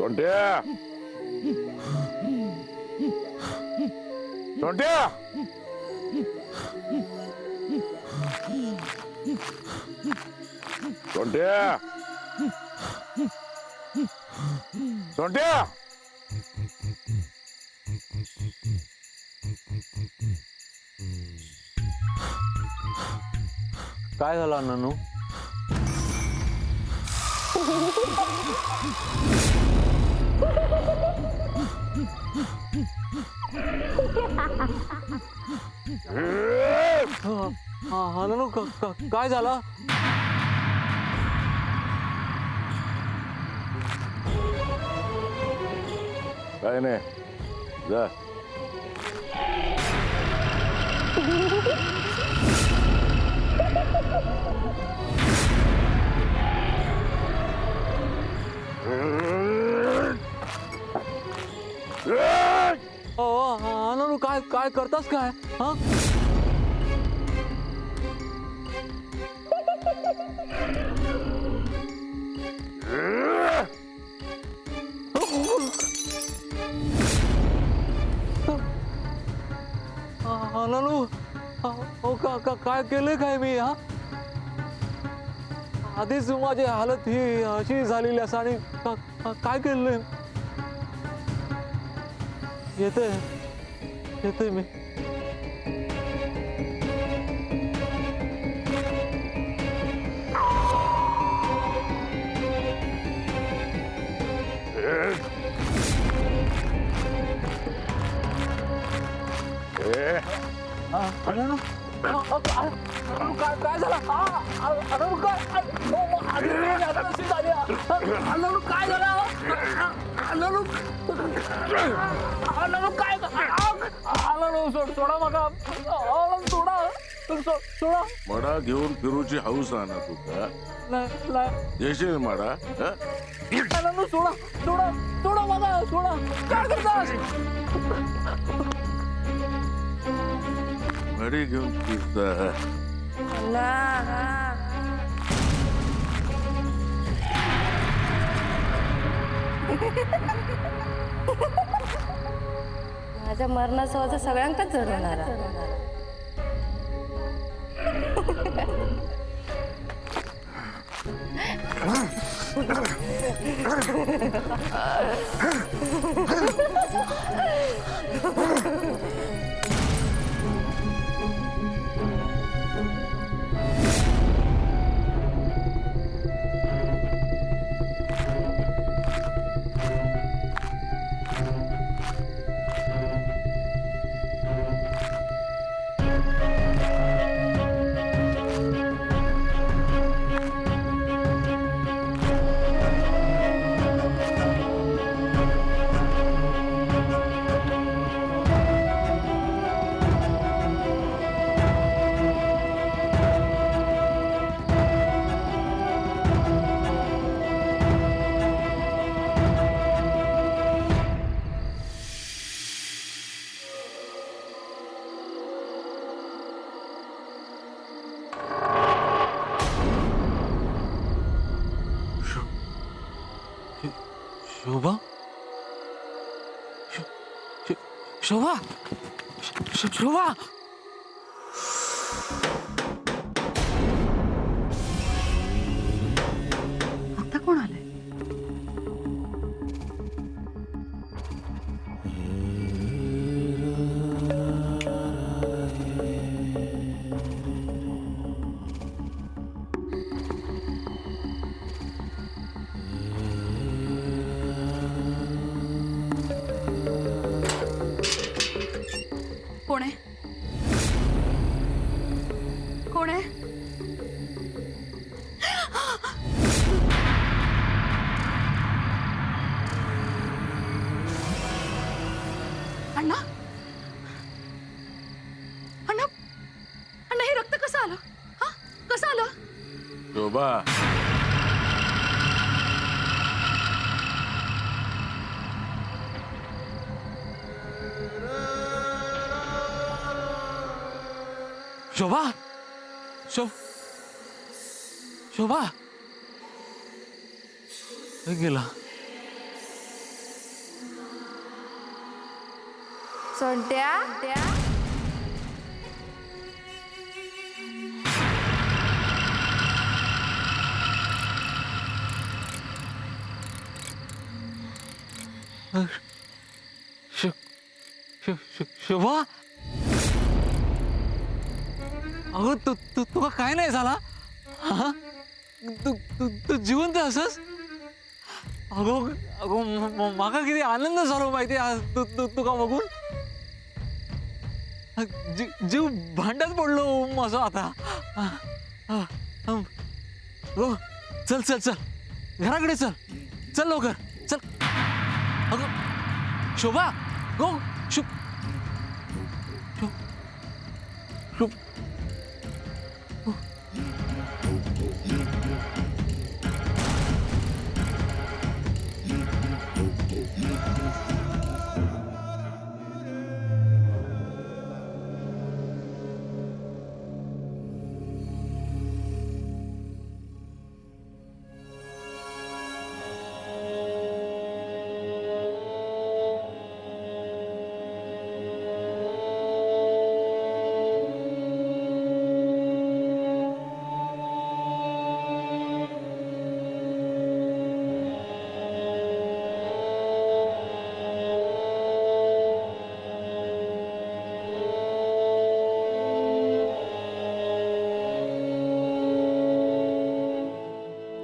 सोंट्या सोंट्या सोंट्या सोंट्या काय झालं अण्णानू? अण्णानू काय झालं? काय नाही जा अण्णानू काय काय करतास काय? हा अण्णानू काय केलंय काय मी? हा आधीच माझी हालत ही अशी झालेली असं आणि काय केलंय? येते येते मी. अण्णानू काय झालं? अण्णानू काय अण्णानू काय झालं? अण्णानू अण्णानू काय? अण्णानू सोडा मका सोडा सोडा. मडा घेऊन फिरूची हौस आहे ना तुका? नाही येशील मडा? अण्णानू सोडा सोडा सोडा मला सोडा. काय करतास? मडी घेऊन फिरता माझ्या मरणासह सगळ्यांकाच जडवणार. शोभा शोभा शोभा आता कोण आलंय? कोण आहे? कोण आहे? अण्णा अण्णा अण्णा हे रक्त कसं आलं? हा कसं आलं? शोभा शोभा शोभा गेला सोंट्या शोभा अगं तुला काय नाही झाला हा तू तू तू जिवंत असस अगं अगं माका किती आनंद झालो माहिती आज तुका बघून जीव भांड्यात पडलो माझा आता हो चल चल चल घराकडे चल चल लवकर चल अगं शोभा गो शुभ शुभ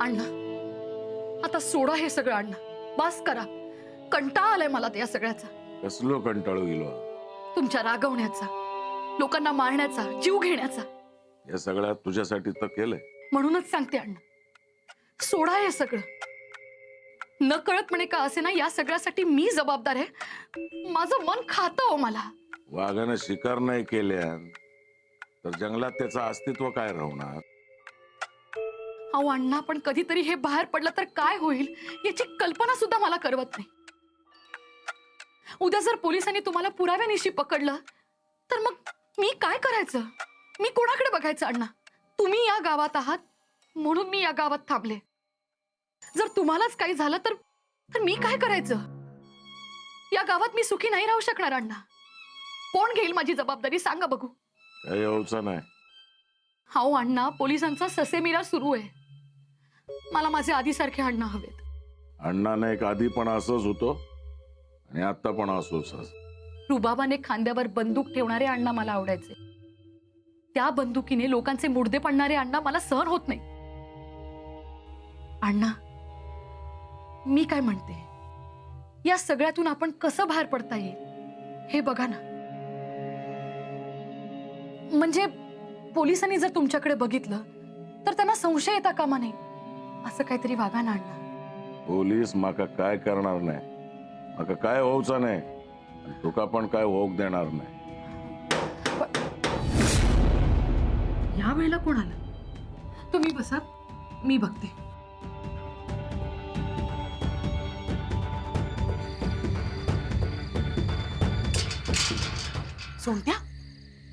अण्णा आता सोडा हे सगळं अण्णा बस करा कंटाळा आलाय मला त्या सगळ्याचा कसलो कंटाळू गेलो तुमच्या रागवण्याचा लोकांना मारण्याचा जीव घेण्याचा या सगळ्यात तुझ्यासाठी तर केलंय म्हणूनच सांगते अण्णा सोडा हे सगळं न कळतपणे का असे ना या सगळ्यासाठी मी जबाबदार आहे माझं मन खातं हो मला वाघानं शिकार नाही केल्या तर जंगलात त्याचं अस्तित्व काय राहणार अहो अण्णा पण कधीतरी हे बाहेर पडलं तर काय होईल याची कल्पना सुद्धा मला करवत नाही उद्या जर पोलिसांनी तुम्हाला पुराव्यानिशी पकडलं तर मग मी काय करायचं मी कोणाकडे बघायचं अण्णा तुम्ही या गावात आहात म्हणून मी या गावात थांबले जर तुम्हालाच काही झालं तर मी काय करायचं या गावात मी सुखी नाही राहू शकणार अण्णा कोण घेईल माझी जबाबदारी सांगा बघू काही होऊचं नाही हाऊ अण्णा पोलिसांचा ससेमिरा सुरू आहे मला माझे आधीसारखे अण्णा हवेत अण्णाने एक आधी पण असंच होतो आणि आता पण असोच रुबाबाने खांद्यावर बंदूक ठेवणारे अण्णा मला आवडायचे त्या बंदुकीने लोकांचे मुडदे पडणारे अण्णा मला सहन होत नाही अण्णा मी काय म्हणते या सगळ्यातून आपण कसं बाहेर पडता येईल हे बघा ना म्हणजे पोलिसांनी जर तुमच्याकडे बघितलं तर त्यांना संशय येता कामा नाही असं काहीतरी वागा ना अण्णा पोलीस माका काय करणार नाही माका काय होऊचा नाही आणि तुका पण काय होऊक देणार नाही या वेळेला कोण आलं तुम्ही बसा मी बघते सोनत्या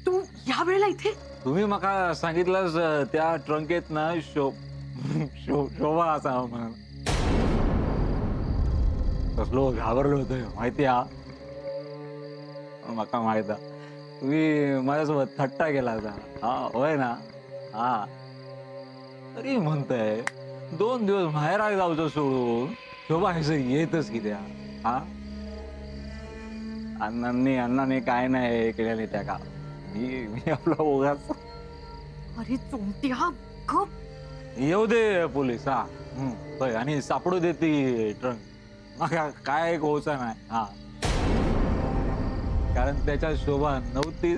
तू या वेळेला इथे तुम्ही मका सांगितलं त्या ट्रंकेत ना शोभा असा म्हणून कसलो घाबरलो होतो माहिती हा मका माहित तुम्ही माझ्यासोबत थट्टा केला होता हा होय ना हा तरी म्हणताय 2 दिवस बाहेर जाऊचं सोडून शोभा हे येतच किती हा अण्णांनी काय नाही केलेले त्या का मी आपला ओघाच अरे चोमट्या गप येऊ दे पोलीस हा होय आणि सापडू दे ती ट्रंक मग काय होचा नाही हा कारण त्याच्या शोभा नव्हती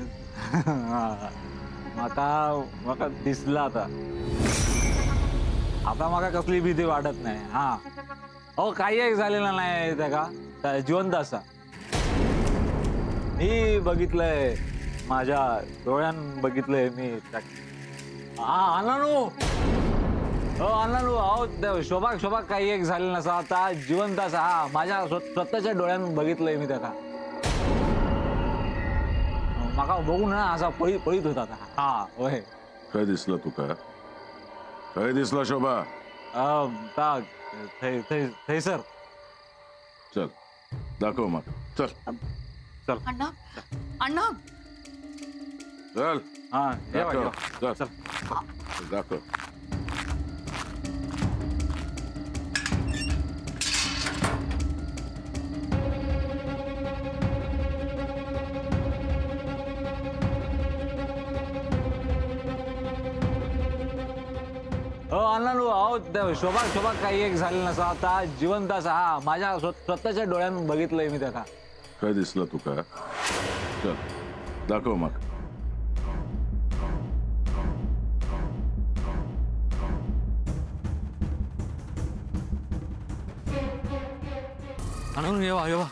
माका दिसला आता माका कसली भीती वाटत नाही हा अहो काही झालेलं नाही त्या का जिवंत असा मी बघितलंय माझ्या डोळ्यान बघितलंय मी हा अण्णानू अहो शोभा काही एक झालेला नसा आता जिवंत असा हा माझ्या स्वतःच्या डोळ्यान बघितलंय मी त्याला माका बघून ना असा पळीत होता हा होय काय दिसलं तुका काय दिसला शोभा थै सर चल दाखव मग चल चल अण्णा अण्णा चल हा येवा येवा. चल चल दाखव. हो अण्णा नो अहो त्या शोभा शोभा काही एक झाले नसा आता जिवंत असा हा माझ्या स्वतःच्या डोळ्यानं बघितलंय मी त्याला. काय दिसलं तुका? चल दाखव मग. आणून येवा येवा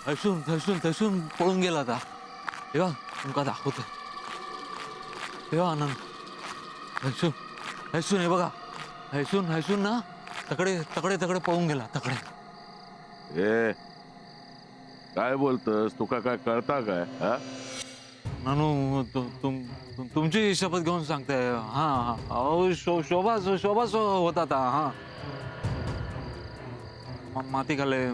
थैसून थैसून थैसून पळून गेला आता. येवा तुमका दाखवतो. येवा आनंद थैसून थैसून हे बघा हैसून हैसून ना तकडे तकडे तकडे पळून गेला तकडे. ए काय बोलतस? तुका काय कळता काय? हा नानू तुमची शपथ घेऊन सांगताय. हा हा अहो शोभा शोभा होता आता. हा माती खाल्ले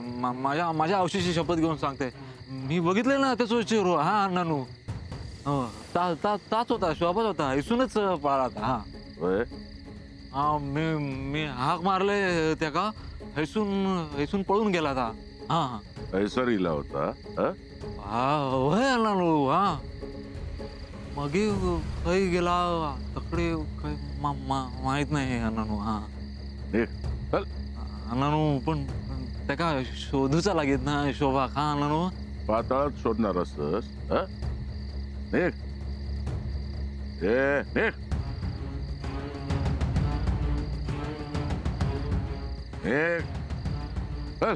माझ्या माझ्या औषधीची शपथ घेऊन सांगते. मी बघितले ना त्याचं चेहरो. हा नानू हो ताच होता शोभाच होता. इसूनच पळाला होता. हा होय. हा मी हाक मारले त्या का हैसून हैसून पळून गेला होता. हा हा ऐसरीला होता. हा? हा होय नानू. हा मगे काही गेला तकडे काही माहित नाही नानू. हा निघ. चल. नानू पण त्याका शोधूचा लागेल ना शोभा. हा नानू पाताळात शोधणार असतस. हा? निघ. ए निघ. निघ. चल.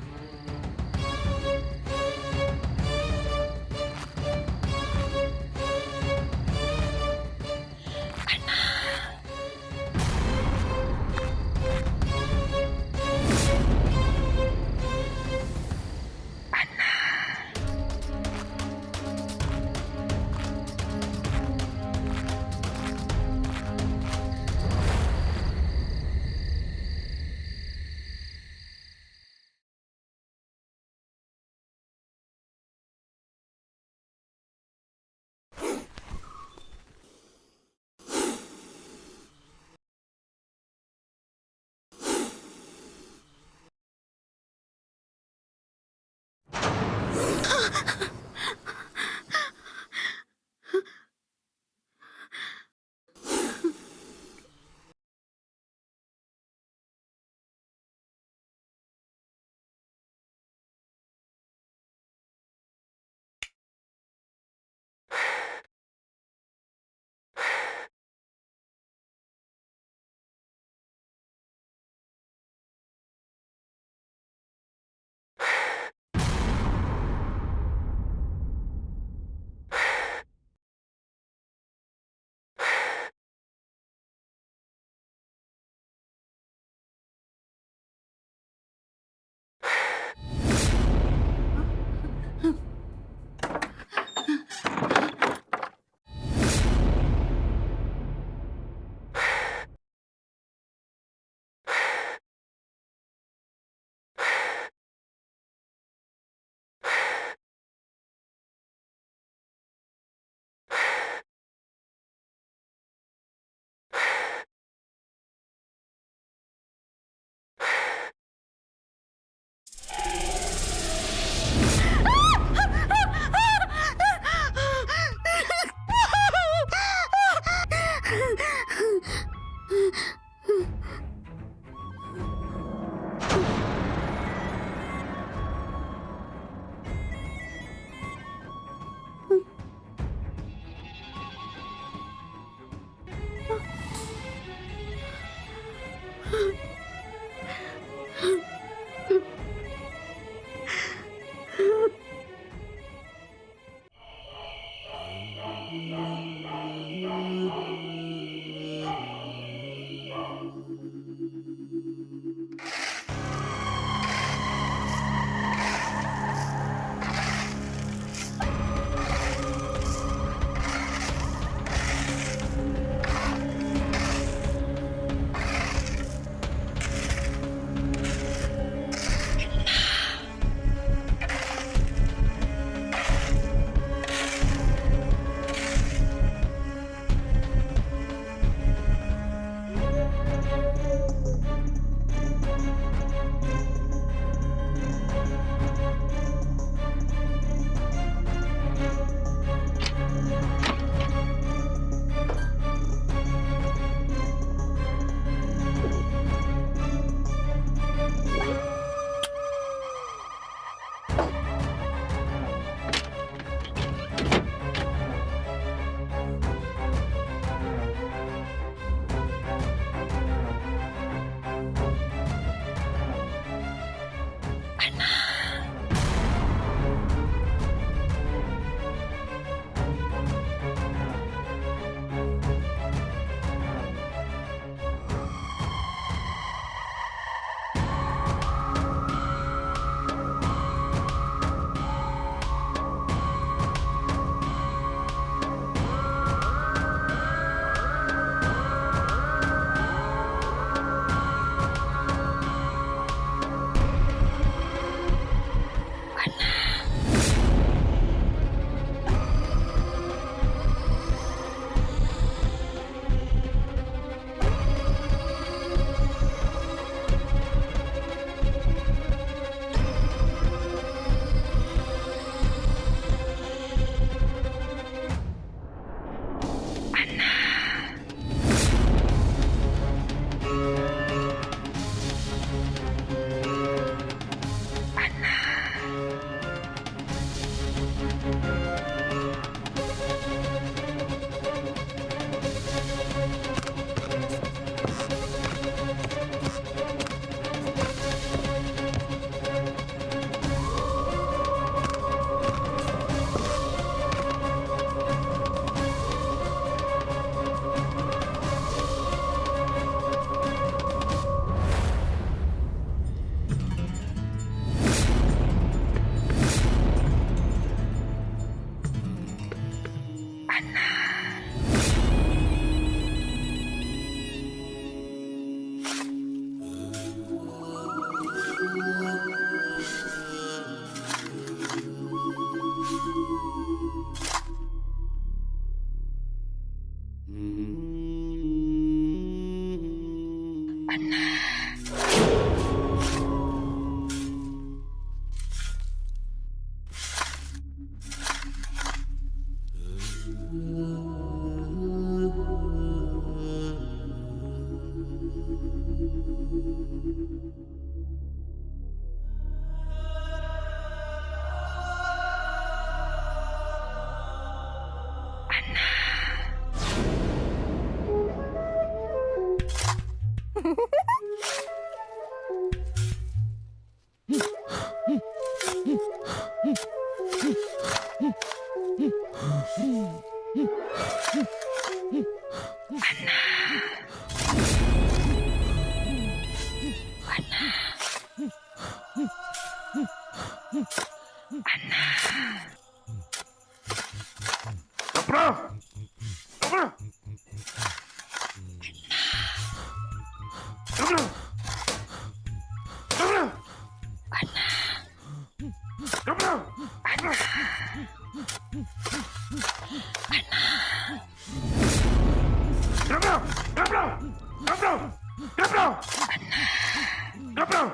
गपराव!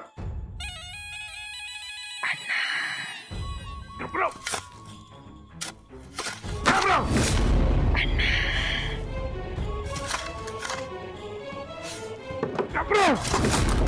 गपराव! गपराव! गपराव!